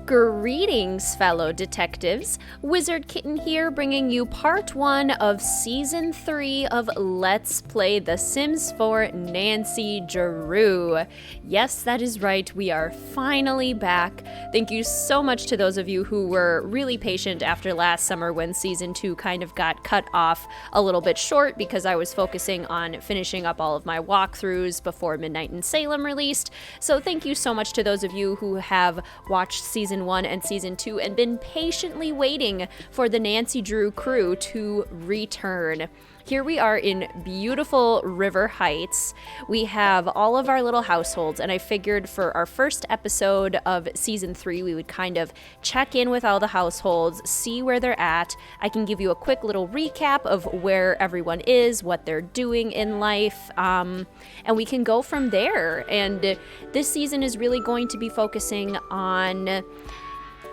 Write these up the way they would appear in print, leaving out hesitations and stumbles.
Greetings, fellow detectives. Wizard Kitten here, bringing you part 1 of Season 3 of Let's Play The Sims 4 Nancy Drew. Yes, that is right, we are finally back. Thank you so much to those of you who were really patient after last summer when Season 2 kind of got cut off a little bit short because I was focusing on finishing up all of my walkthroughs before Midnight in Salem released. So thank you so much to those of you who have watched Season 1 and Season 2 and been patiently waiting for the Nancy Drew crew to return. Here we are in beautiful River Heights. We have all of our little households, and I figured for our first episode of Season 3, we would kind of check in with all the households, see where they're at. I can give you a quick little recap of where everyone is, what they're doing in life, and we can go from there. And this season is really going to be focusing on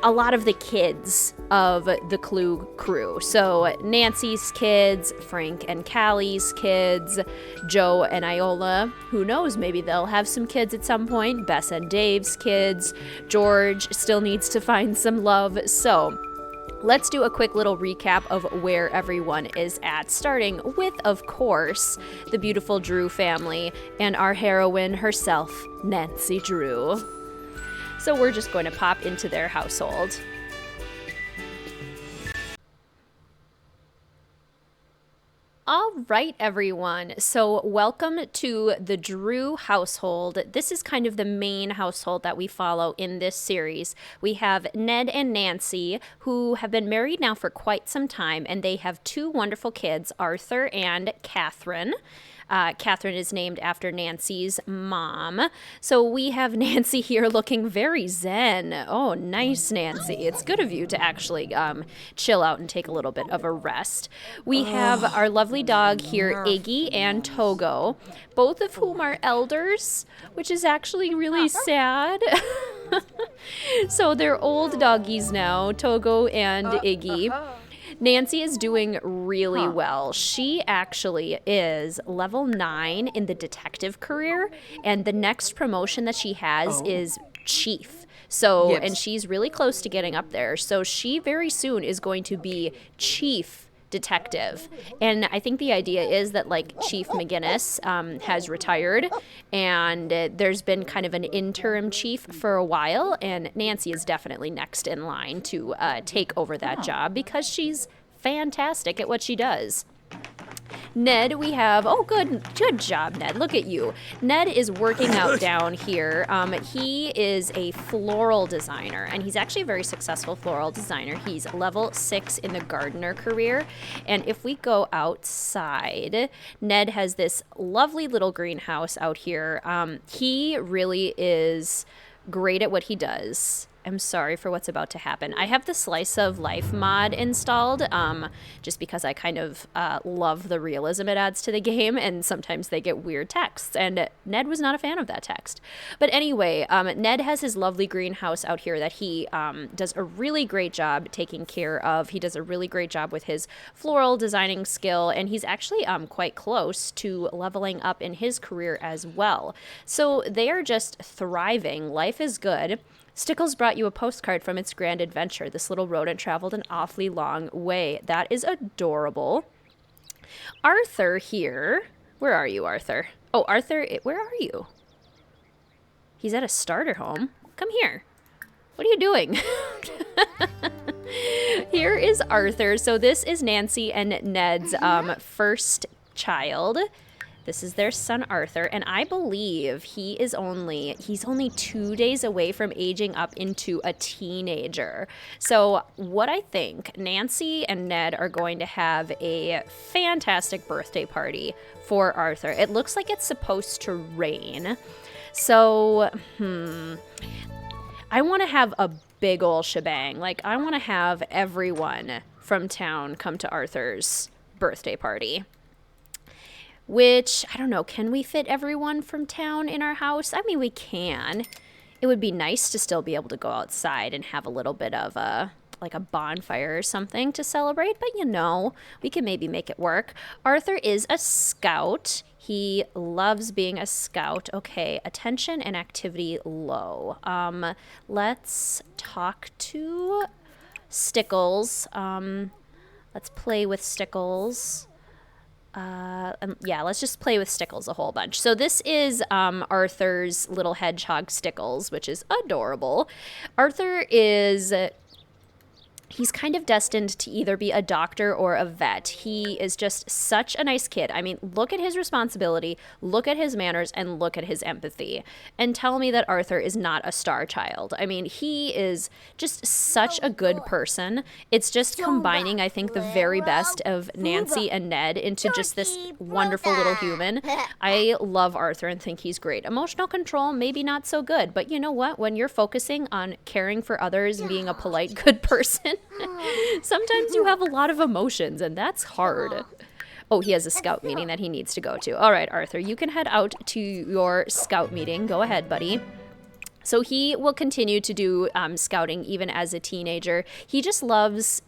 a lot of the kids of the Clue crew. So Nancy's kids, Frank and Callie's kids, Joe and Iola, who knows, maybe they'll have some kids at some point, Bess and Dave's kids, George still needs to find some love. So let's do a quick little recap of where everyone is at, starting with, of course, the beautiful Drew family and our heroine herself, Nancy Drew. So we're just going to pop into their household. All right, everyone. So welcome to the Drew household. This is kind of the main household that we follow in this series. We have Ned and Nancy, who have been married now for quite some time, and they have 2 wonderful kids, Arthur and Catherine. Catherine is named after Nancy's mom. So we have Nancy here looking very zen. Oh, nice, Nancy. It's good of you to actually chill out and take a little bit of a rest. We have our lovely dog here, Iggy and Togo, both of whom are elders, which is actually really sad. So they're old doggies now, Togo and Iggy. Nancy is doing really well. She actually is level 9 in the detective career, and the next promotion that she has is chief. So, yes. And she's really close to getting up there. So she very soon is going to be chief detective. And I think the idea is that, like, Chief McGinnis has retired, and there's been kind of an interim chief for a while, and Nancy is definitely next in line to take over that job because she's fantastic at what she does. Ned, we have, good job, Ned. Look at you. Ned is working out down here. He is a floral designer, and he's actually a very successful floral designer. He's level 6 in the gardener career. And if we go outside, Ned has this lovely little greenhouse out here. He really is great at what he does. I'm sorry for what's about to happen. I have the Slice of Life mod installed just because I kind of love the realism it adds to the game, and sometimes they get weird texts, and Ned was not a fan of that text. But anyway, Ned has his lovely greenhouse out here that he does a really great job taking care of. He does a really great job with his floral designing skill, and he's actually quite close to leveling up in his career as well. So they are just thriving. Life is good. Stickles brought you a postcard from its grand adventure. This little rodent traveled an awfully long way. That is adorable. Arthur here. Where are you, Arthur? Oh, Arthur, where are you? He's at a starter home. Come here. What are you doing? Here is Arthur. So this is Nancy and Ned's first child. This is their son, Arthur, and I believe he's only 2 days away from aging up into a teenager. So what I think, Nancy and Ned are going to have a fantastic birthday party for Arthur. It looks like it's supposed to rain. So, I want to have a big ol' shebang. Like, I want to have everyone from town come to Arthur's birthday party. Which, I don't know, can we fit everyone from town in our house? I mean, we can. It would be nice to still be able to go outside and have a little bit of a bonfire or something to celebrate, but we can maybe make it work. Arthur is a scout. He loves being a scout. Okay, attention and activity low. Let's talk to Stickles. Let's play with Stickles. Yeah, let's just play with Stickles a whole bunch. So this is Arthur's little hedgehog Stickles, which is adorable. Arthur is... he's kind of destined to either be a doctor or a vet. He is just such a nice kid. I mean, look at his responsibility, look at his manners, and look at his empathy. And tell me that Arthur is not a star child. I mean, he is just such a good person. It's just combining, I think, the very best of Nancy and Ned into just this wonderful little human. I love Arthur and think he's great. Emotional control, maybe not so good. But you know what? When you're focusing on caring for others and being a polite, good person, sometimes you have a lot of emotions, and that's hard. Oh, he has a scout meeting that he needs to go to. All right, Arthur, you can head out to your scout meeting. Go ahead, buddy. So he will continue to do scouting even as a teenager. He just loves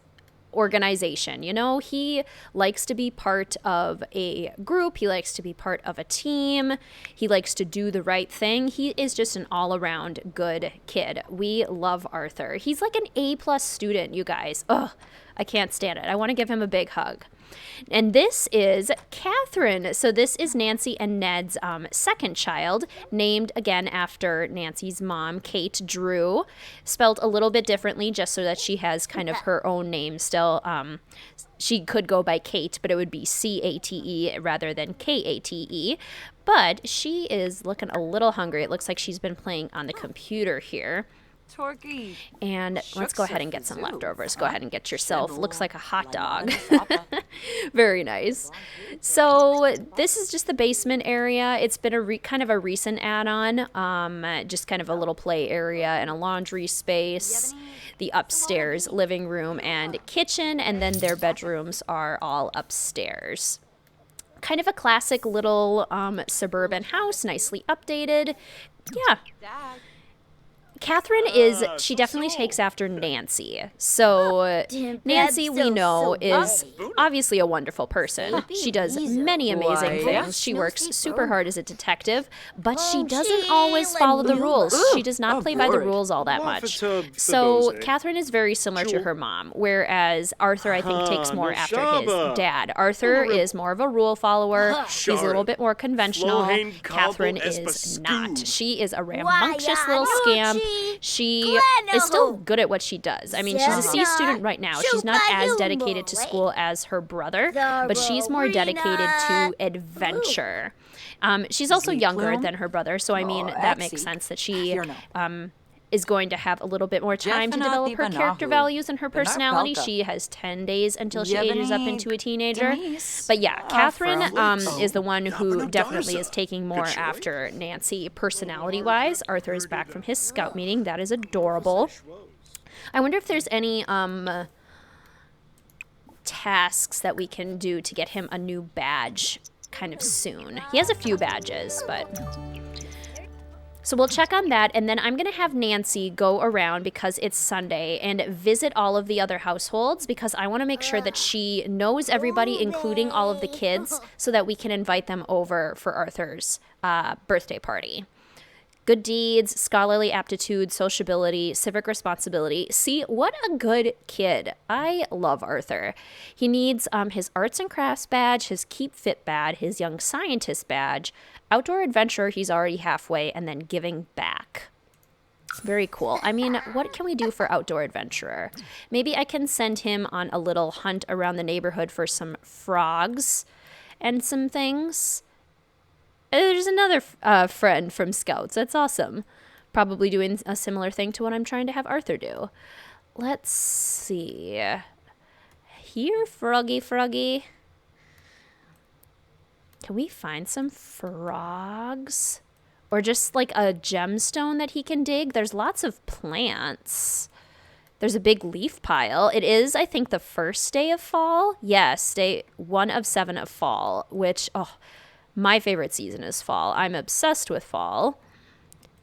organization. You know, he likes to be part of a group. He likes to be part of a team. He likes to do the right thing. He is just an all-around good kid. We love Arthur. He's like an A+ student, you guys. Ugh, I can't stand it. I want to give him a big hug. And this is Catherine. So this is Nancy and Ned's second child, named again after Nancy's mom, Kate Drew, spelled a little bit differently just so that she has kind of her own name still. She could go by Kate, but it would be C-A-T-E rather than K-A-T-E. But she is looking a little hungry. It looks like she's been playing on the computer here. Turkey. And let's go ahead and get some leftovers. Go ahead and get yourself. Looks like a hot dog. Very nice. So this is just the basement area. It's been a kind of a recent add-on. Just kind of a little play area and a laundry space. The upstairs living room and kitchen, and then their bedrooms are all upstairs. Kind of a classic little suburban house, nicely updated. Yeah. Catherine she definitely takes after Nancy. So Nancy, we know, is obviously a wonderful person. She does many amazing things. She works super hard as a detective, but she doesn't always follow the rules. She does not play by the rules all that much. So Catherine is very similar to her mom, whereas Arthur, I think, takes more after his dad. Arthur is more of a rule follower. He's a little bit more conventional. Catherine is not. She is a rambunctious little scamp. She is still good at what she does. I mean, she's a C student right now. She's not as dedicated to school as her brother, but she's more dedicated to adventure. She's also younger than her brother, so I mean, that makes sense that she is going to have a little bit more time to develop her character values and her personality. She has 10 days until she ages up into a teenager. But yeah, Catherine is the one who definitely is taking more after Nancy personality-wise. Arthur is back from his scout meeting. That is adorable. I wonder if there's any tasks that we can do to get him a new badge kind of soon. He has a few badges, but... So we'll check on that, and then I'm going to have Nancy go around, because it's Sunday, and visit all of the other households, because I want to make sure that she knows everybody, including all of the kids, so that we can invite them over for Arthur's birthday party. Good deeds, scholarly aptitude, sociability, civic responsibility. See, what a good kid. I love Arthur. He needs his arts and crafts badge, his keep fit badge, his young scientist badge. Outdoor adventure, he's already halfway, and then giving back. Very cool. I mean, what can we do for outdoor adventurer? Maybe I can send him on a little hunt around the neighborhood for some frogs and some things. There's another friend from Scouts. That's awesome. Probably doing a similar thing to what I'm trying to have Arthur do. Let's see. Here, froggy. Can we find some frogs? Or just like a gemstone that he can dig? There's lots of plants. There's a big leaf pile. It is, I think, the first day of fall. Yes, day 1 of 7 of fall, which, my favorite season is fall. I'm obsessed with fall.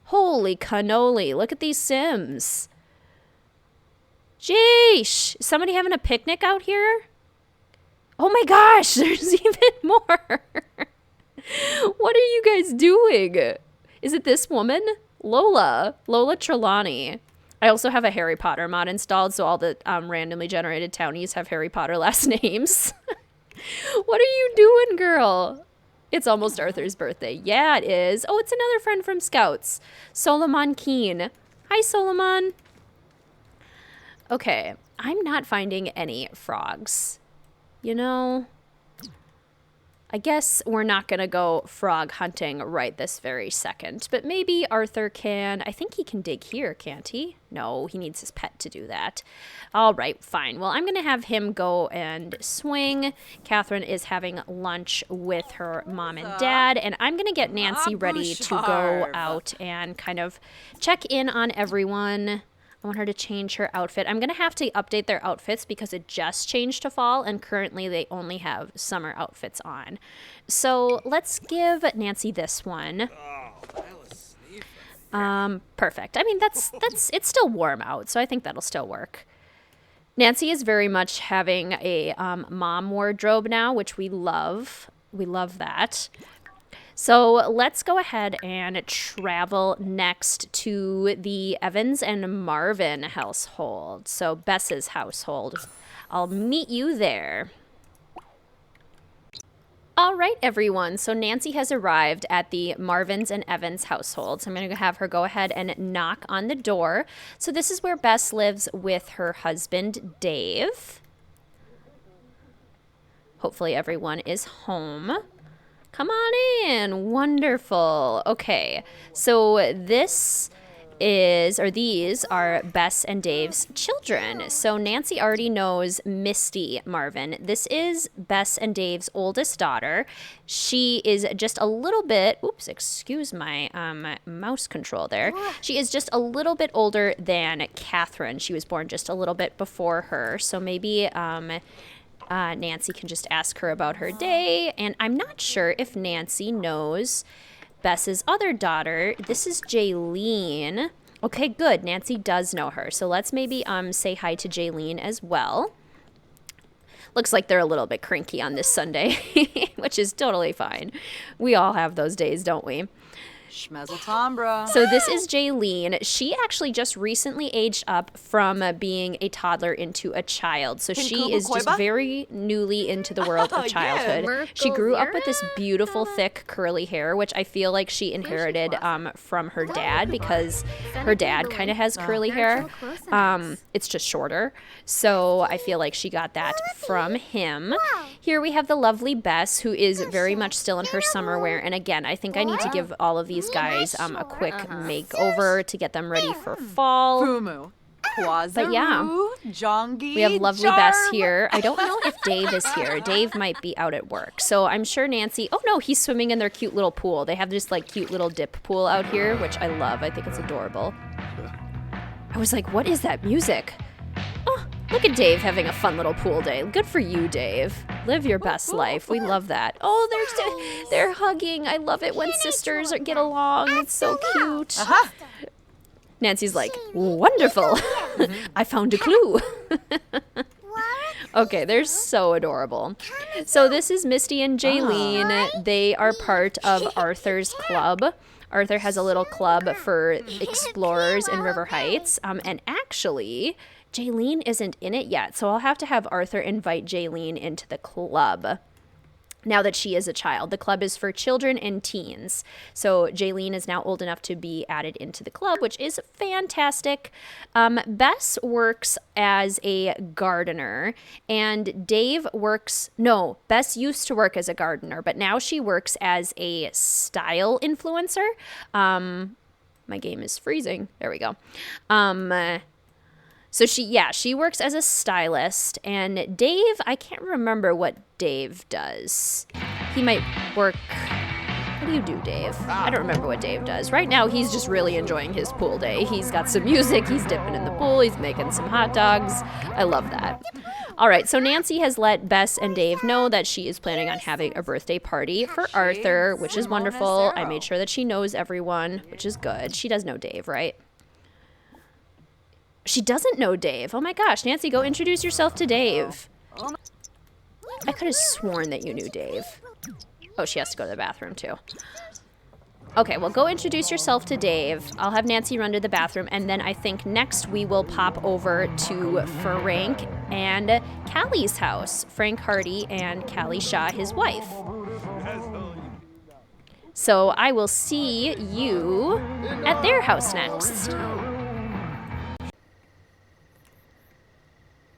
Holy cannoli. Look at these Sims. Jeesh. Is somebody having a picnic out here? Oh my gosh, there's even more. What are you guys doing? Is it this woman? Lola Trelawney. I also have a Harry Potter mod installed, so all the randomly generated townies have Harry Potter last names. What are you doing, girl? It's almost Arthur's birthday. Yeah, it is. Oh, it's another friend from Scouts. Solomon Keen. Hi, Solomon. Okay, I'm not finding any frogs. You know, I guess we're not going to go frog hunting right this very second. But maybe Arthur can. I think he can dig here, can't he? No, he needs his pet to do that. All right, fine. Well, I'm going to have him go and swing. Catherine is having lunch with her mom and dad. And I'm going to get Nancy ready to go out and kind of check in on everyone. I want her to change her outfit. I'm going to have to update their outfits because it just changed to fall, and currently they only have summer outfits on. So let's give Nancy this one. Perfect. I mean, it's still warm out, so I think that'll still work. Nancy is very much having a mom wardrobe now, which we love. We love that. So let's go ahead and travel next to the Evans and Marvin household. So Bess's household. I'll meet you there. All right, everyone. So Nancy has arrived at the Marvins and Evans household. So I'm going to have her go ahead and knock on the door. So this is where Bess lives with her husband, Dave. Hopefully everyone is home. Come on in. Wonderful. Okay, so these are Bess and Dave's children. So Nancy already knows Misty Marvin. This is Bess and Dave's oldest daughter. She is just a little bit, oops, excuse my mouse control there. She is just a little bit older than Catherine. She was born just a little bit before her. So maybe Nancy can just ask her about her day. And I'm not sure if Nancy knows Bess's other daughter. This is Jaylene. Okay, good. Nancy does know her. So let's maybe say hi to Jaylene as well. Looks like they're a little bit cranky on this Sunday, which is totally fine. We all have those days, don't we? Schmezeltombra. So this is Jaylene. She actually just recently aged up from being a toddler into a child. So she is just very newly into the world of childhood. She grew up with this beautiful, thick, curly hair, which I feel like she inherited from her dad because her dad kind of has curly hair. It's just shorter. So I feel like she got that from him. Here we have the lovely Bess, who is very much still in her summer wear. And again, I think I need to give all of these guys a quick makeover to get them ready for fall. But yeah, we have lovely Bess here. I don't know if Dave is here. Dave might be out at work. So I'm sure Nancy, oh no, he's swimming in their cute little pool. They have this like cute little dip pool out here, which I love. I think it's adorable. I was like, what is that music? Oh, look at Dave having a fun little pool day. Good for you, Dave. Live your best life. We love that. Oh, they're hugging. I love it when sisters get along. It's so cute. Nancy's like, wonderful. I found a clue. Okay, they're so adorable. So this is Misty and Jaylene. They are part of Arthur's club. Arthur has a little club for explorers in River Heights. And actually, Jaylene isn't in it yet, so I'll have to have Arthur invite Jaylene into the club now that she is a child. The club is for children and teens, so Jaylene is now old enough to be added into the club, which is fantastic. Bess works as a gardener, and Bess used to work as a gardener, but now she works as a style influencer. My game is freezing. There we go. So she works as a stylist, and Dave, I can't remember what Dave does. He might work, what do you do, Dave? I don't remember what Dave does. Right now, he's just really enjoying his pool day. He's got some music, he's dipping in the pool, he's making some hot dogs. I love that. All right, so Nancy has let Bess and Dave know that she is planning on having a birthday party for Arthur, which is wonderful. I made sure that she knows everyone, which is good. She does know Dave, right? She doesn't know Dave. Oh my gosh, Nancy, go introduce yourself to Dave. I could have sworn that you knew Dave. Oh, she has to go to the bathroom too. Okay, well, go introduce yourself to Dave. I'll have Nancy run to the bathroom, and then I think next we will pop over to Frank and Callie's house. Frank Hardy and Callie Shaw, his wife. So I will see you at their house next.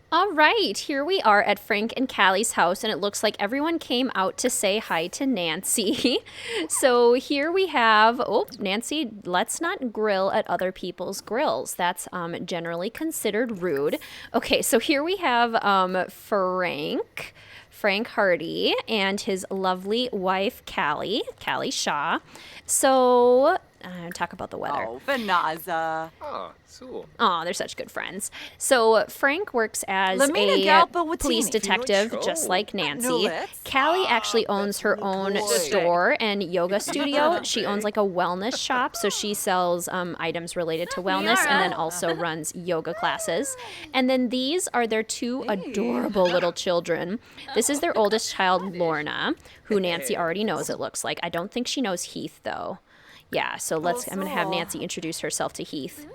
All right, here we are at Frank and Callie's house, and it looks like everyone came out to say hi to Nancy. So here we have, Nancy, let's not grill at other people's grills. That's generally considered rude. Okay, so here we have Frank Hardy, and his lovely wife, Callie Shaw. So, talk about the weather. Oh, Vanaza. Oh, they're such good friends. So Frank works as a police detective, just like Nancy. Callie actually owns her own store and yoga studio. She owns like a wellness shop, so she sells items related to wellness and then also runs yoga classes. And then these are their two adorable little children. This is their oldest child, Lorna, who Nancy already knows, it looks like. I don't think she knows Heath, though. Yeah, so I'm going to have Nancy introduce herself to Heath.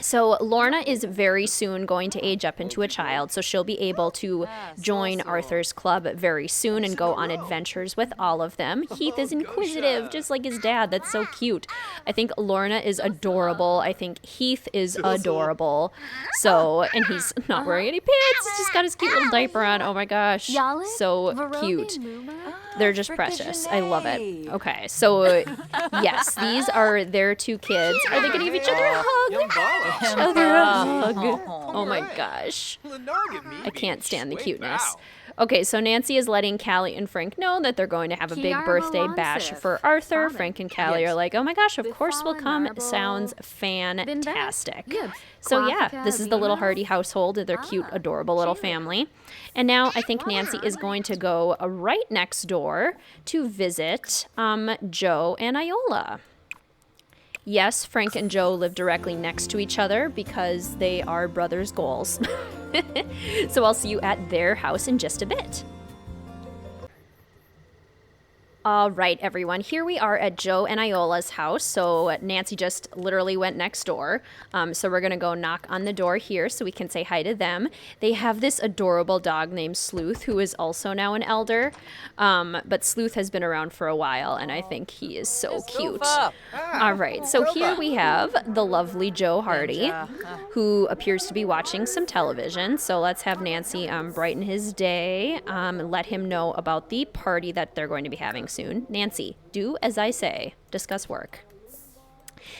So Lorna is very soon going to age up into a child, so she'll be able to join Arthur's club very soon and go on adventures with all of them. Heath is inquisitive, just like his dad. That's so cute. I think Lorna is adorable. I think Heath is adorable. So, and he's not wearing any pants. He's just got his cute little diaper on. Oh my gosh, so cute. They're just precious. I love it. Okay, so yes, these are their two kids. Are they going to give each other a hug? Each other a hug. Oh my gosh. I can't stand the cuteness. Okay, so Nancy is letting Callie and Frank know that they're going to have a big birthday bash for Arthur. Frank and Callie are like, oh my gosh, of course we'll come. Sounds fantastic. So yeah, this is the little Hardy household. They're cute, adorable little family. And now I think Nancy is going to go right next door to visit Joe and Iola. Yes, Frank and Joe live directly next to each other because they are brothers' goals. So I'll see you at their house in just a bit. All right, everyone. Here we are at Joe and Iola's house. So Nancy just literally went next door. So we're going to go knock on the door here so we can say hi to them. They have this adorable dog named Sleuth, who is also now an elder. But Sleuth has been around for a while, and I think he is so cute. All right, so here we have the lovely Joe Hardy, who appears to be watching some television. So let's have Nancy brighten his day, let him know about the party that they're going to be having soon. Nancy, do as I say. Discuss work.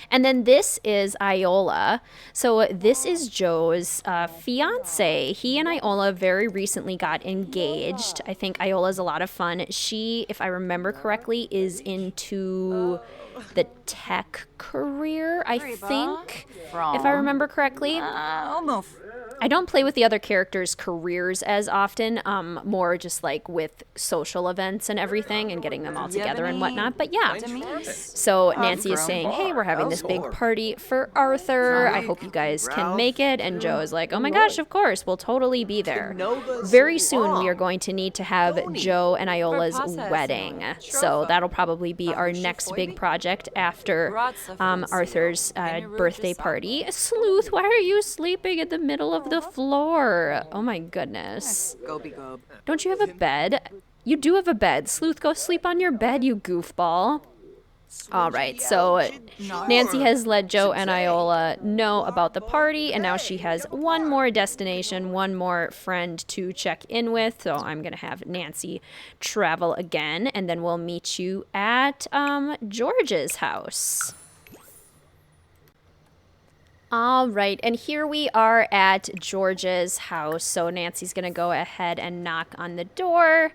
And then this is Iola. So this is Joe's fiance. He and Iola very recently got engaged. I think Iola's a lot of fun. She, if I remember correctly, is into the tech career, I think, if I remember correctly. Almost. I don't play with the other characters' careers as often, more just like with social events and everything and getting them all together and whatnot. But yeah, so Nancy is saying, hey, we're having this big party for Arthur. I hope you guys can make it. And Joe is like, oh my gosh, of course, we'll totally be there. Very soon we are going to need to have Joe and Iola's wedding. So that'll probably be our next big project after Arthur's birthday party. Sleuth, why are you sleeping in the middle of the floor? Oh my goodness. Don't you have a bed? You do have a bed. Sleuth, go sleep on your bed, you goofball. All right, so Nancy has let Joe and Iola know about the party, and now she has one more destination, one more friend to check in with. So I'm going to have Nancy travel again, and then we'll meet you at George's house. All right, and here we are at George's house. So Nancy's going to go ahead and knock on the door.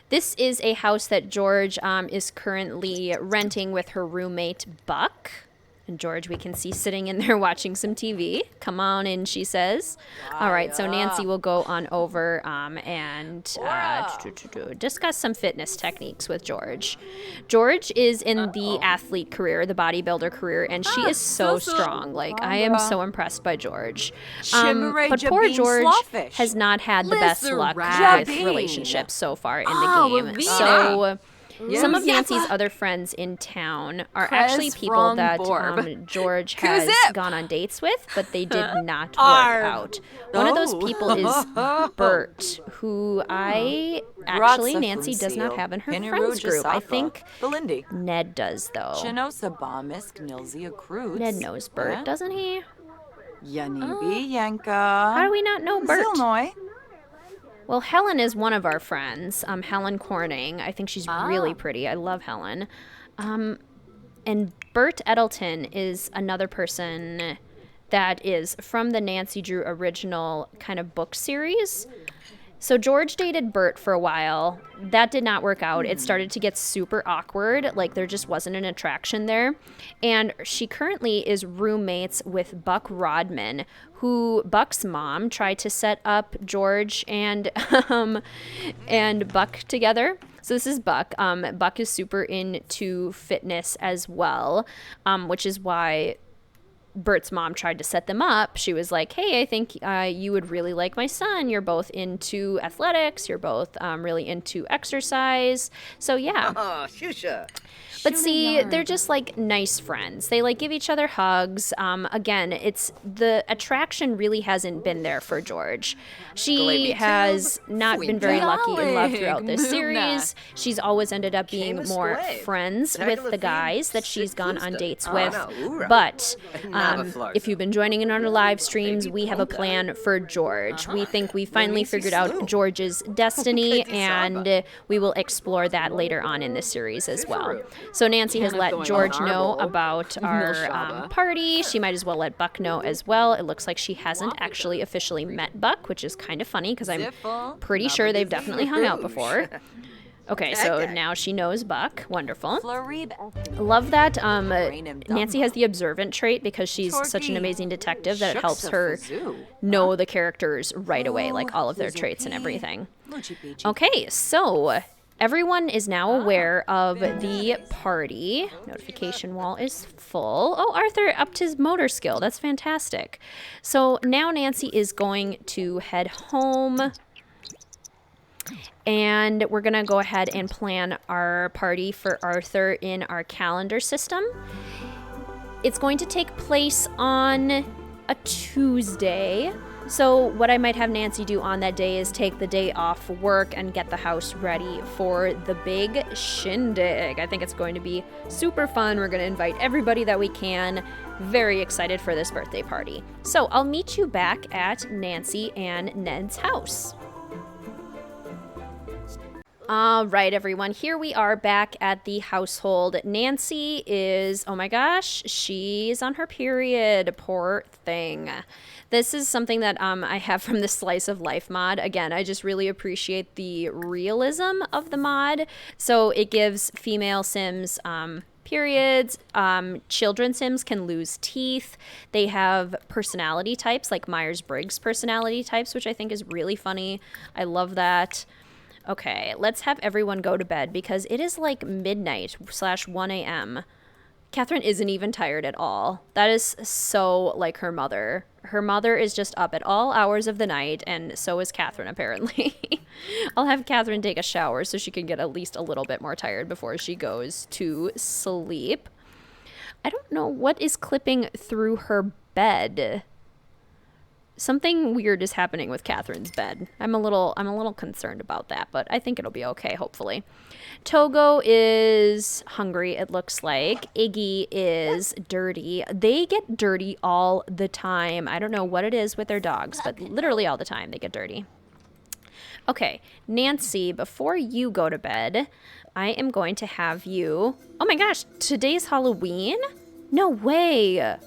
This is a house that George is currently renting with her roommate, Buck. And George, we can see sitting in there watching some TV. Come on in, she says. All right, so Nancy will go on over and discuss some fitness techniques with George. George is in the athlete career, the bodybuilder career, and she is so strong. Like, I am so impressed by George. But poor George has not had the best luck with relationships so far in the game. So Some of Yeah. Nancy's other friends in town are Press actually people wrong that borb. George has Kuzip. gone on dates with, but they did not work Arg. out. One of those Oh. people is Bert, who Nancy does not have in her friends group. I think Belindy. Ned does, though. Chinosa Bamisk Nilzia Cruz. Ned knows Bert, doesn't he? Yanibi Yanka. How do we not know Bert? Illinois. Well, Helen is one of our friends, Helen Corning. I think she's really pretty. I love Helen. And Bert Eddleton is another person that is from the Nancy Drew original kind of book series. So George dated Bert for a while. That did not work out. It started to get super awkward. Like, there just wasn't an attraction there. And she currently is roommates with Buck Rodman, who Buck's mom tried to set up George and Buck together. So this is Buck. Buck is super into fitness as well, which is why Bert's mom tried to set them up. She was like, hey, I think you would really like my son. You're both into athletics. You're both really into exercise. So, yeah. Oh, shusha. But see, they're just like nice friends. They like give each other hugs. Again, it's the attraction really hasn't been there for George. She has not been very lucky in love throughout this series. She's always ended up being more friends with the guys that she's gone on dates with. But if you've been joining in on our live streams, we have a plan for George. We think we finally figured out George's destiny, and we will explore that later on in this series as well. So Nancy has let George know about our party. She might as well let Buck know as well. It looks like she hasn't actually officially met Buck, which is kind of funny because I'm pretty sure they've definitely hung out before. Okay, so now she knows Buck. Wonderful. Love that Nancy has the observant trait because she's such an amazing detective that it helps her know the characters right away, like all of their traits and everything. Okay, so everyone is now aware of the party. Notification wall is full. Oh, Arthur upped his motor skill. That's fantastic. So now Nancy is going to head home. And we're going to go ahead and plan our party for Arthur in our calendar system. It's going to take place on a Tuesday. So what I might have Nancy do on that day is take the day off work and get the house ready for the big shindig. I think it's going to be super fun. We're going to invite everybody that we can. Very excited for this birthday party. So I'll meet you back at Nancy and Ned's house. All right, everyone, here we are back at the household. Nancy is, oh my gosh, she's on her period. Poor thing. This is something that I have from the Slice of Life mod. Again, I just really appreciate the realism of the mod. So it gives female Sims periods. Children Sims can lose teeth. They have personality types, like Myers-Briggs personality types, which I think is really funny. I love that. Okay, let's have everyone go to bed because it is like midnight/1 a.m. Catherine isn't even tired at all. That is so like her mother. Her mother is just up at all hours of the night, and so is Catherine, apparently. I'll have Catherine take a shower so she can get at least a little bit more tired before she goes to sleep. I don't know what is clipping through her bed. Something weird is happening with Catherine's bed. I'm a little concerned about that, but I think it'll be okay, hopefully. Togo is hungry, it looks like. Iggy is dirty. They get dirty all the time. I don't know what it is with their dogs, but literally all the time they get dirty. Okay, Nancy, before you go to bed, I am going to have you... Oh my gosh, today's Halloween? No way!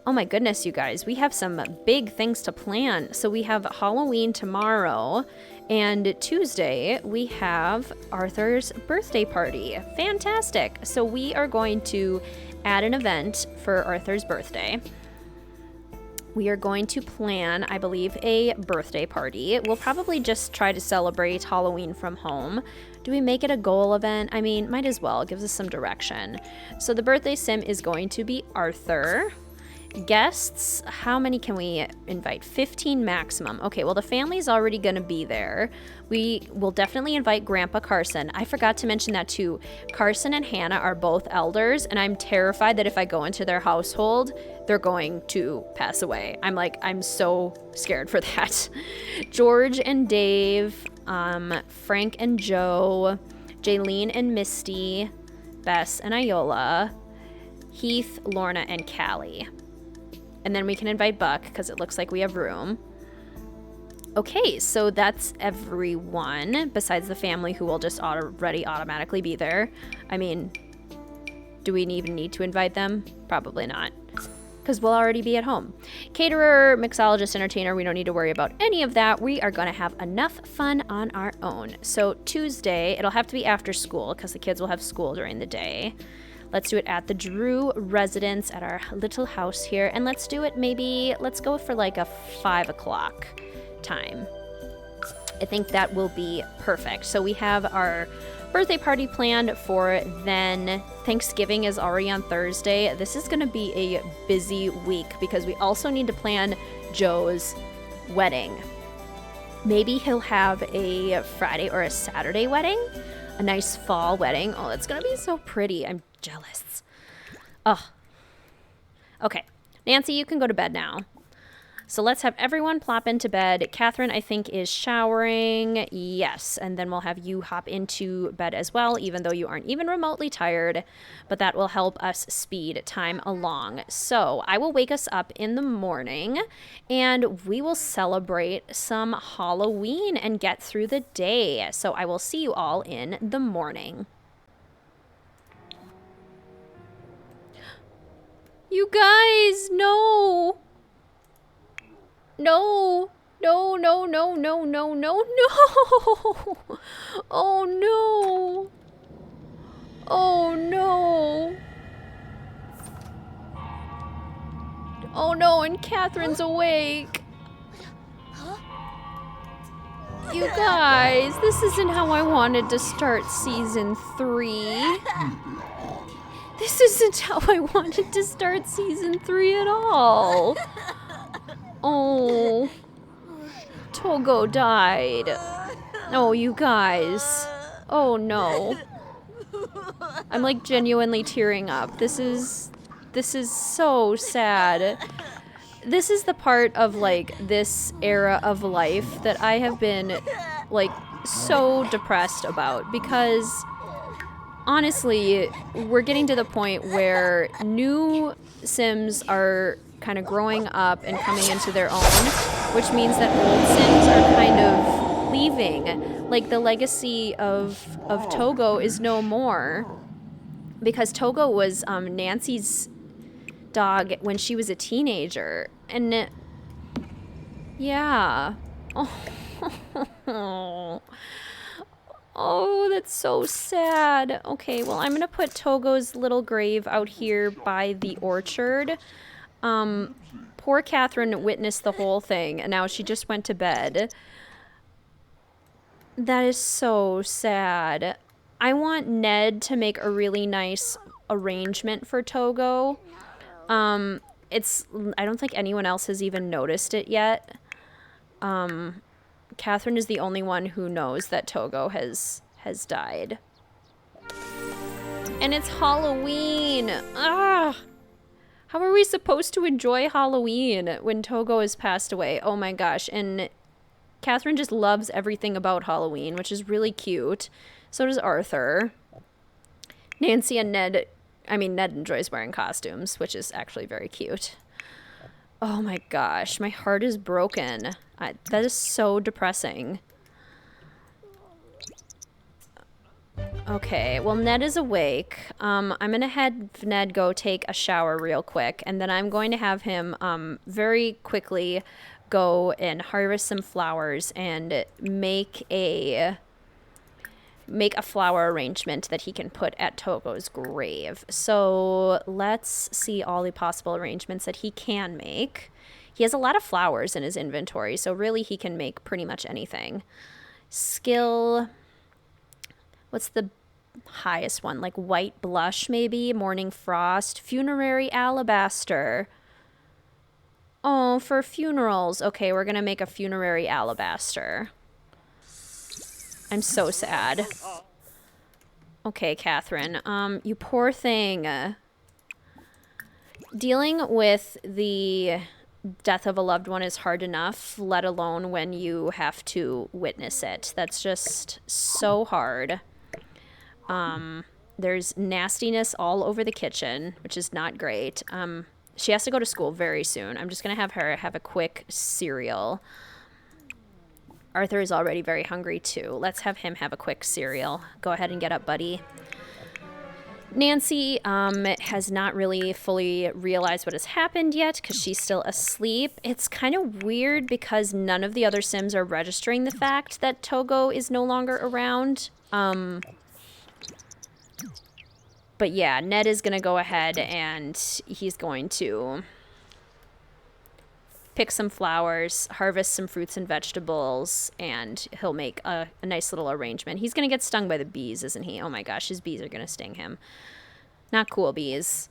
Oh my goodness, you guys, we have some big things to plan. So we have Halloween tomorrow, and Tuesday we have Arthur's birthday party. Fantastic. So we are going to add an event for Arthur's birthday. We are going to plan, I believe, a birthday party. We'll probably just try to celebrate Halloween from home. Do we make it a goal event? I mean, might as well. It gives us some direction. So the birthday sim is going to be Arthur. Guests, how many can we invite? 15 maximum. Okay, well, the family's already going to be there. We will definitely invite Grandpa Carson. I forgot to mention that too. Carson and Hannah are both elders, and I'm terrified that if I go into their household, they're going to pass away. I'm so scared for that. George and Dave, Frank and Joe, Jaylene and Misty, Bess and Iola, Heath, Lorna, and Callie. And then we can invite Buck because it looks like we have room. Okay, so that's everyone besides the family who will just already automatically be there. I mean, do we even need to invite them? Probably not, because we'll already be at home. Caterer, mixologist, entertainer, we don't need to worry about any of that. We are going to have enough fun on our own. So Tuesday, it'll have to be after school because the kids will have school during the day. Let's do it at the Drew residence at our little house here. And let's do it let's go for like a 5 o'clock time. I think that will be perfect. So we have our birthday party planned for then. Thanksgiving is already on Thursday. This is going to be a busy week because we also need to plan Joe's wedding. Maybe he'll have a Friday or a Saturday wedding. A nice fall wedding. Oh, it's going to be so pretty. I'm jealous. Oh. Okay. Nancy, you can go to bed now. So let's have everyone plop into bed. Catherine, I think, is showering. Yes. And then we'll have you hop into bed as well, even though you aren't even remotely tired. But that will help us speed time along. So I will wake us up in the morning and we will celebrate some Halloween and get through the day. So I will see you all in the morning. You guys, no. No, no, no, no, no, no, no, no. Oh, no. Oh, no. Oh, no, and Catherine's awake. You guys, this isn't how I wanted to start season 3. This isn't how I wanted to start season 3 at all. Oh, Togo died. Oh, you guys. Oh, no. I'm like genuinely tearing up. This is so sad. This is the part of like this era of life that I have been like so depressed about because honestly, we're getting to the point where new Sims are kind of growing up and coming into their own, which means that old Sims are kind of leaving. Like the legacy of Togo is no more because Togo was Nancy's dog when she was a teenager. And yeah. Oh. Oh, that's so sad. Okay, well, I'm going to put Togo's little grave out here by the orchard. Poor Catherine witnessed the whole thing, and now she just went to bed. That is so sad. I want Ned to make a really nice arrangement for Togo. I don't think anyone else has even noticed it yet. Catherine is the only one who knows that Togo has died. And it's Halloween. Ah! How are we supposed to enjoy Halloween when Togo has passed away? Oh my gosh. And Catherine just loves everything about Halloween, which is really cute. So does Arthur. Nancy and Ned enjoys wearing costumes, which is actually very cute. Oh my gosh, my heart is broken. That is so depressing. Okay, well, Ned is awake. I'm going to have Ned go take a shower real quick, and then I'm going to have him very quickly go and harvest some flowers and make a flower arrangement that he can put at Togo's grave. So let's see all the possible arrangements that he can make. He has a lot of flowers in his inventory, so really he can make pretty much anything. Skill, what's the highest one? Like white blush maybe, morning frost, funerary alabaster. no, for funerals. Okay, we're gonna make a funerary alabaster. I'm so sad. Okay, Catherine. You poor thing. Dealing with the death of a loved one is hard enough, let alone when you have to witness it. That's just so hard. There's nastiness all over the kitchen, which is not great. She has to go to school very soon. I'm just going to have her have a quick cereal. Arthur is already very hungry too. Let's have him have a quick cereal. Go ahead and get up, buddy. Nancy has not really fully realized what has happened yet because she's still asleep. It's kind of weird because none of the other Sims are registering the fact that Togo is no longer around. But yeah, Ned is going to go ahead and he's going to pick some flowers, harvest some fruits and vegetables, and he'll make a nice little arrangement. He's going to get stung by the bees, isn't he? Oh my gosh, his bees are going to sting him. Not cool, bees.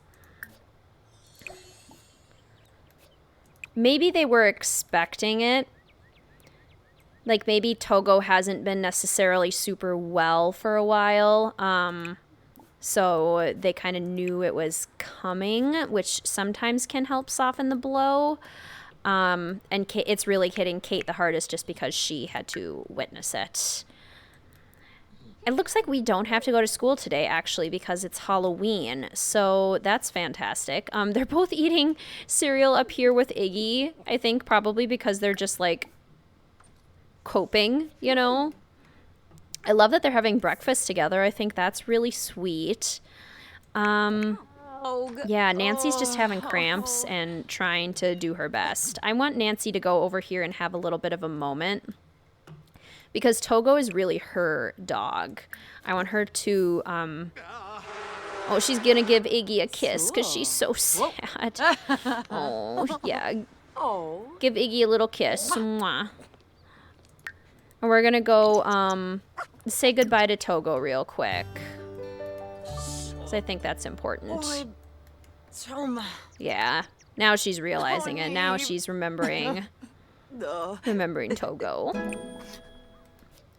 Maybe they were expecting it. Like, maybe Togo hasn't been necessarily super well for a while. So they kind of knew it was coming, which sometimes can help soften the blow. And it's really hitting Kate the hardest just because she had to witness it. It looks like we don't have to go to school today, actually, because it's Halloween. So that's fantastic. They're both eating cereal up here with Iggy, I think, probably because they're just, like, coping, you know? I love that they're having breakfast together. I think that's really sweet. Yeah, Nancy's just having cramps and trying to do her best. I want Nancy to go over here and have a little bit of a moment because Togo is really her dog. I want her to, oh, she's gonna give Iggy a kiss because she's so sad. Oh, yeah. Give Iggy a little kiss. Mwah. And we're gonna go, say goodbye to Togo real quick. Because I think that's important. Yeah. Now she's realizing it. Now she's remembering Togo.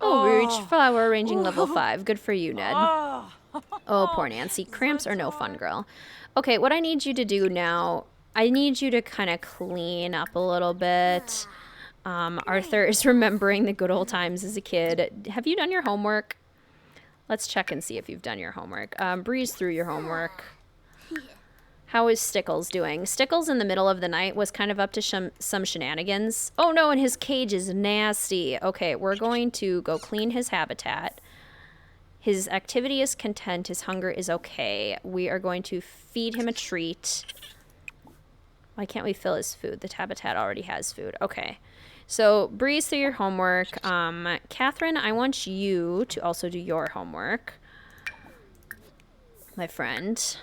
Oh, we reached flower arranging level 5. Good for you, Ned. Oh, poor Nancy. Cramps are no fun, girl. Okay, what I need you to do now, I need you to kind of clean up a little bit. Arthur is remembering the good old times as a kid. Have you done your homework? Let's check and see if you've done your homework. Breeze through your homework. How is Stickles doing? Stickles in the middle of the night was kind of up to some shenanigans. Oh no, and his cage is nasty. Okay, we're going to go clean his habitat. His activity is content. His hunger is okay. We are going to feed him a treat. Why can't we fill his food? The habitat already has food. Okay. So, breeze through your homework. Catherine, I want you to also do your homework, my friend,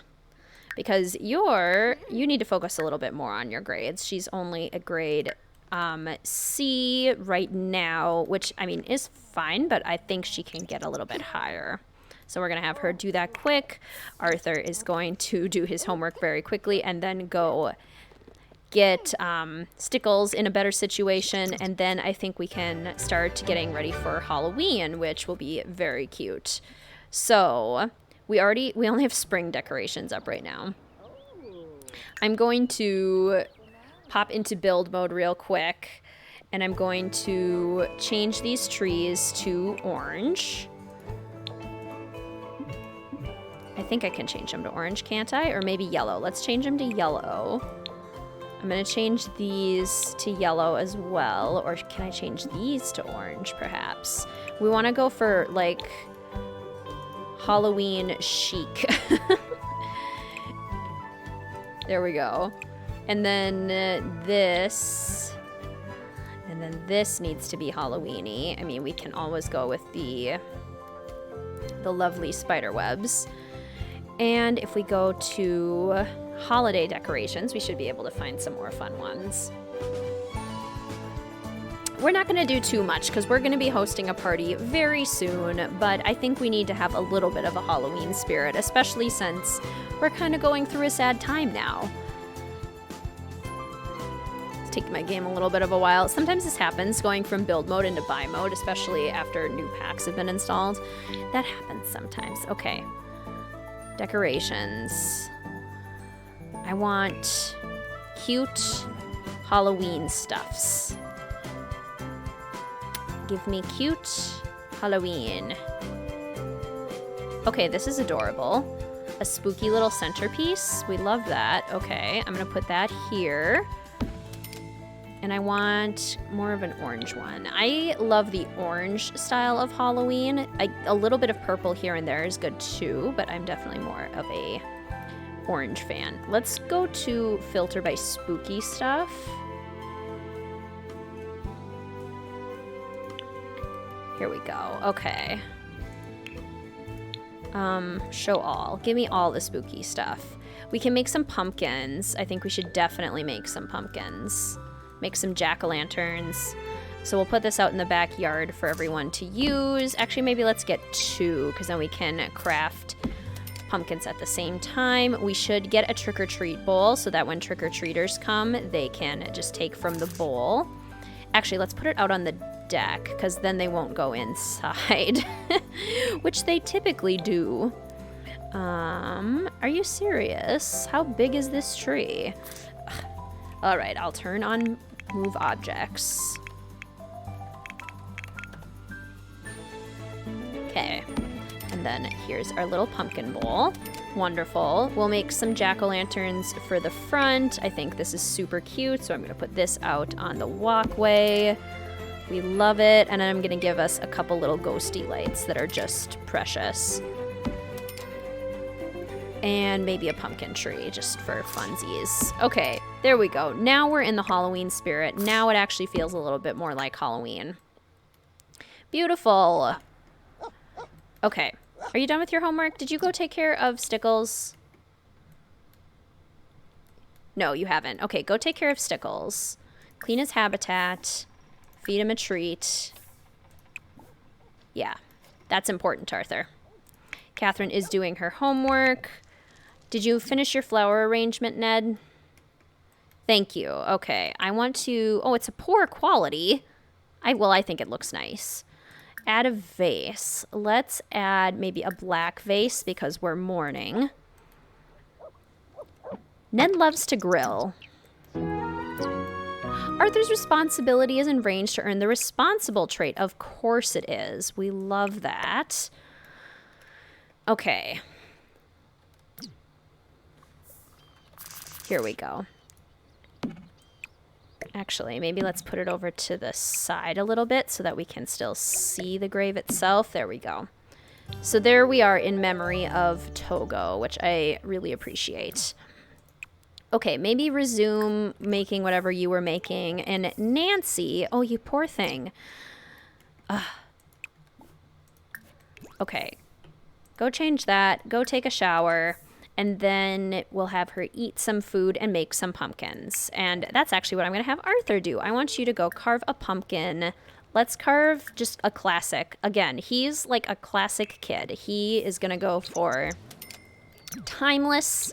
because you need to focus a little bit more on your grades. She's only a grade C right now, which, I mean, is fine, but I think she can get a little bit higher. So we're going to have her do that quick. Arthur is going to do his homework very quickly and then go get Stickles in a better situation, and then I think we can start getting ready for Halloween, which will be very cute. So we only have spring decorations up right now. I'm going to pop into build mode real quick, and I'm going to change these trees to orange. I think I can change them to orange, can't I? Or maybe yellow. Let's change them to yellow. I'm going to change these to yellow as well. Or can I change these to orange, perhaps? We want to go for, like, Halloween chic. There we go. And then this. And then this needs to be Halloween-y. I mean, we can always go with the lovely spider webs. And if we go to holiday decorations, we should be able to find some more fun ones. We're not going to do too much because we're going to be hosting a party very soon, but I think we need to have a little bit of a Halloween spirit, especially since we're kind of going through a sad time now. take my game a little bit of a while. Sometimes this happens going from build mode into buy mode, especially after new packs have been installed. That happens sometimes. Okay. Decorations. I want cute Halloween stuffs. Give me cute Halloween. Okay, this is adorable. A spooky little centerpiece. We love that. Okay, I'm gonna put that here. And I want more of an orange one. I love the orange style of Halloween. A little bit of purple here and there is good too, but I'm definitely more of a orange fan. Let's go to filter by spooky stuff. Here we go. Okay. Show all. Give me all the spooky stuff. We can make some pumpkins. I think we should definitely make some pumpkins. Make some jack-o'-lanterns. So we'll put this out in the backyard for everyone to use. Actually, maybe let's get 2, because then we can craft pumpkins at the same time. We should get a trick-or-treat bowl so that when trick-or-treaters come, they can just take from the bowl. Actually, let's put it out on the deck, because then they won't go inside, which they typically do. Are you serious? How big is this tree? Ugh. All right, I'll turn on move objects. Okay, and then here's our little pumpkin bowl. Wonderful. We'll make some jack-o'-lanterns for the front. I think this is super cute, so I'm gonna put this out on the walkway. We love it. And then I'm gonna give us a couple little ghosty lights that are just precious. And maybe a pumpkin tree just for funsies. Okay, there we go. Now we're in the Halloween spirit. Now it actually feels a little bit more like Halloween. Beautiful. Okay, are you done with your homework? Did you go take care of Stickles? No, you haven't. Okay, go take care of Stickles. Clean his habitat. Feed him a treat. Yeah, that's important, Arthur. Catherine is doing her homework. Did you finish your flower arrangement, Ned? Thank you. Okay, I want to... Oh, it's a poor quality. I think it looks nice. Add a vase. Let's add maybe a black vase because we're mourning. Ned loves to grill. Arthur's responsibility is in range to earn the responsible trait. Of course it is. We love that. Okay. Here we go. Actually, maybe let's put it over to the side a little bit so that we can still see the grave itself. There we go. So there we are in memory of Togo, which I really appreciate. Okay, maybe resume making whatever you were making. And Nancy, oh, you poor thing. Okay, go change that. Go take a shower. And then we'll have her eat some food and make some pumpkins. And that's actually what I'm going to have Arthur do. I want you to go carve a pumpkin. Let's carve just a classic. Again, he's like a classic kid. He is going to go for timeless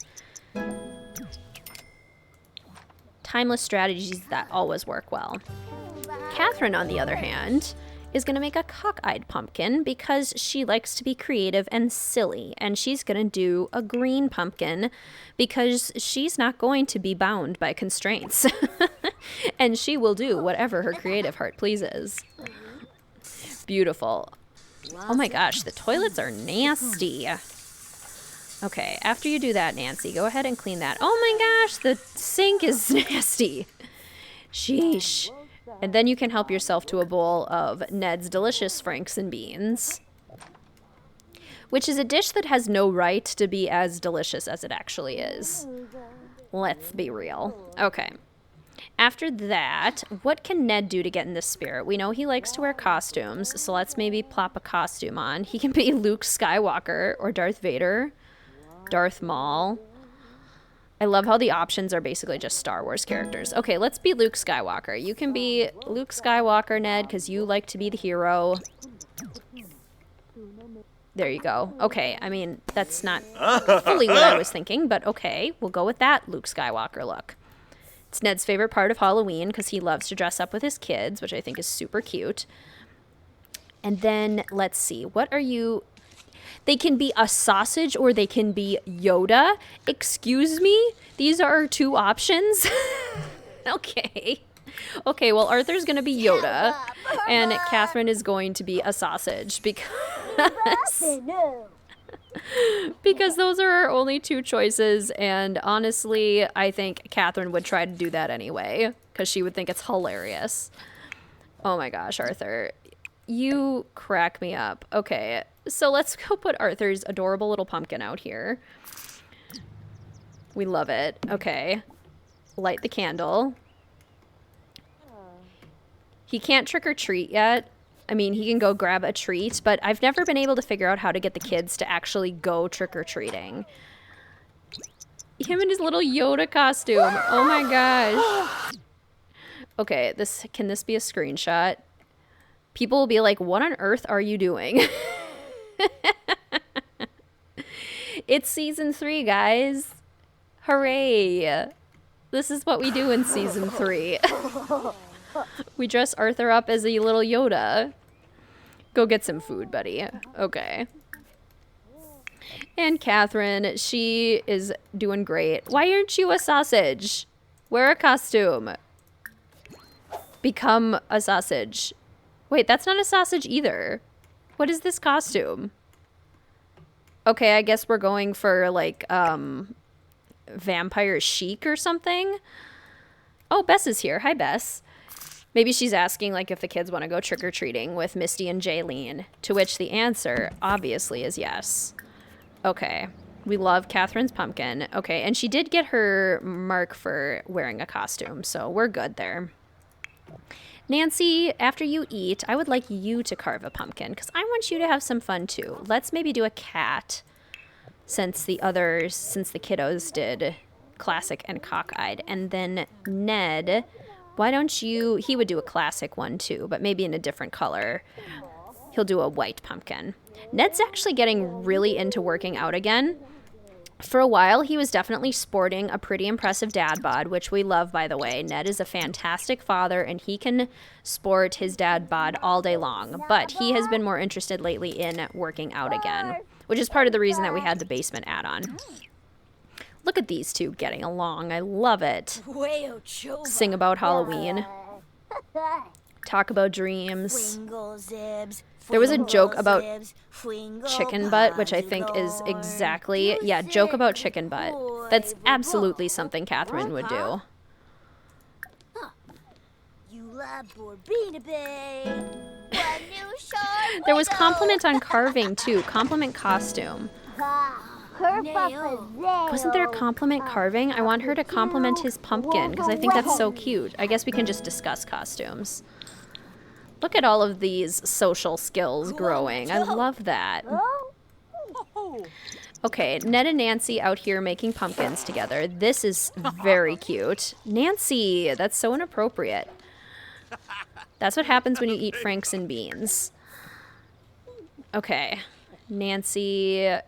strategies that always work well. Catherine, on the other hand, is going to make a cock-eyed pumpkin because she likes to be creative and silly. And she's going to do a green pumpkin because she's not going to be bound by constraints. And she will do whatever her creative heart pleases. Beautiful. Oh my gosh, the toilets are nasty. Okay, after you do that, Nancy, go ahead and clean that. Oh my gosh, the sink is nasty. Sheesh. And then you can help yourself to a bowl of Ned's delicious Franks and beans, which is a dish that has no right to be as delicious as it actually is. Let's be real. Okay. After that, what can Ned do to get in the spirit? We know he likes to wear costumes, so let's maybe plop a costume on. He can be Luke Skywalker or Darth Vader, Darth Maul. I love how the options are basically just Star Wars characters. Okay, let's be Luke Skywalker. You can be Luke Skywalker, Ned, because you like to be the hero. There you go. Okay, I mean, that's not fully what I was thinking, but okay. We'll go with that Luke Skywalker look. It's Ned's favorite part of Halloween because he loves to dress up with his kids, which I think is super cute. And then let's see, what are you? They can be a sausage or they can be Yoda. Excuse me? These are our two options. Okay. Okay, well, Arthur's going to be Yoda, and Catherine is going to be a sausage because those are our only two choices, and honestly, I think Catherine would try to do that anyway, because she would think it's hilarious. Oh my gosh, Arthur. You crack me up. Okay, so let's go put Arthur's adorable little pumpkin out here. We love it. Okay. Light the candle. He can't trick or treat yet. I mean, he can go grab a treat, but I've never been able to figure out how to get the kids to actually go trick or treating. Him in his little Yoda costume. Oh my gosh. Okay, can this be a screenshot? People will be like, what on earth are you doing? It's season 3, guys. Hooray. This is what we do in season 3. We dress Arthur up as a little Yoda. Go get some food, buddy. Okay. And Catherine, she is doing great. Why aren't you a sausage? Wear a costume. Become a sausage. Wait, that's not a sausage either. What is this costume? Okay, I guess we're going for like vampire chic or something. Oh, Bess is here. Hi, Bess. Maybe she's asking like if the kids want to go trick-or-treating with Misty and Jaylene, to which the answer obviously is yes. Okay. We love Catherine's pumpkin. Okay, and she did get her mark for wearing a costume, so we're good there. Nancy, after you eat, I would like you to carve a pumpkin because I want you to have some fun too. Let's maybe do a cat since the kiddos did classic and cockeyed. And then Ned, why don't you, he would do a classic one too, but maybe in a different color. He'll do a white pumpkin. Ned's actually getting really into working out again. For a while, he was definitely sporting a pretty impressive dad bod, which we love, by the way. Ned is a fantastic father, and he can sport his dad bod all day long. But he has been more interested lately in working out again, which is part of the reason that we had the basement add-on. Look at these two getting along. I love it. Sing about Halloween. Talk about dreams. There was a joke about chicken butt, which I think is exactly, yeah, joke about chicken butt. That's absolutely something Catherine would do. There was compliment on carving too, compliment costume. Wasn't there a compliment carving? I want her to compliment his pumpkin because I think that's so cute. I guess we can just discuss costumes. Look at all of these social skills growing. I love that. Okay, Ned and Nancy out here making pumpkins together. This is very cute. Nancy, that's so inappropriate. That's what happens when you eat Franks and beans. Okay, Nancy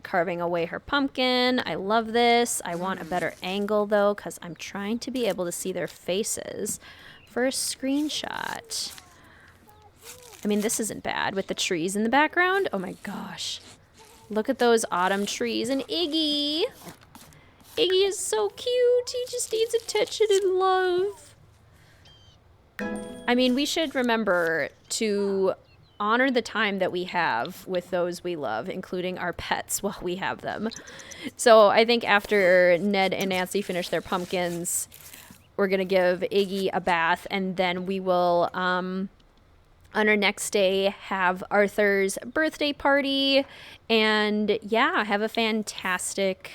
carving away her pumpkin. I love this. I want a better angle though because I'm trying to be able to see their faces for a screenshot. I mean, this isn't bad with the trees in the background. Oh my gosh. Look at those autumn trees. And Iggy. Iggy is so cute. He just needs attention and love. I mean, we should remember to honor the time that we have with those we love, including our pets while we have them. So I think after Ned and Nancy finish their pumpkins, we're going to give Iggy a bath, and then we will... on our next day, have Arthur's birthday party, and yeah, have a fantastic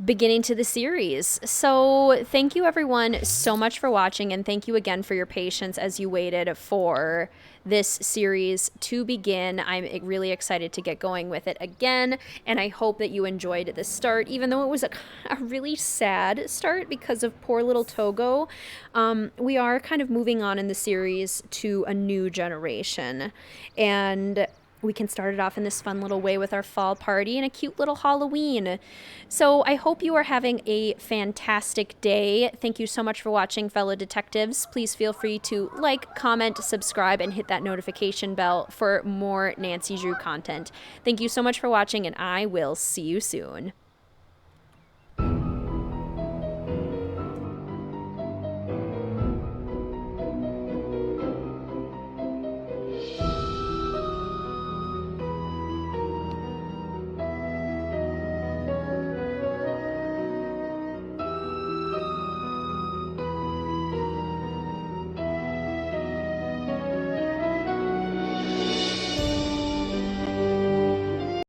beginning to the series. So thank you everyone so much for watching, and thank you again for your patience as you waited for this series to begin. I'm really excited to get going with it again, and I hope that you enjoyed the start, even though it was a really sad start because of poor little Togo. We are kind of moving on in the series to a new generation, and we can start it off in this fun little way with our fall party and a cute little Halloween. So I hope you are having a fantastic day. Thank you so much for watching, fellow detectives. Please feel free to like, comment, subscribe, and hit that notification bell for more Nancy Drew content. Thank you so much for watching, and I will see you soon.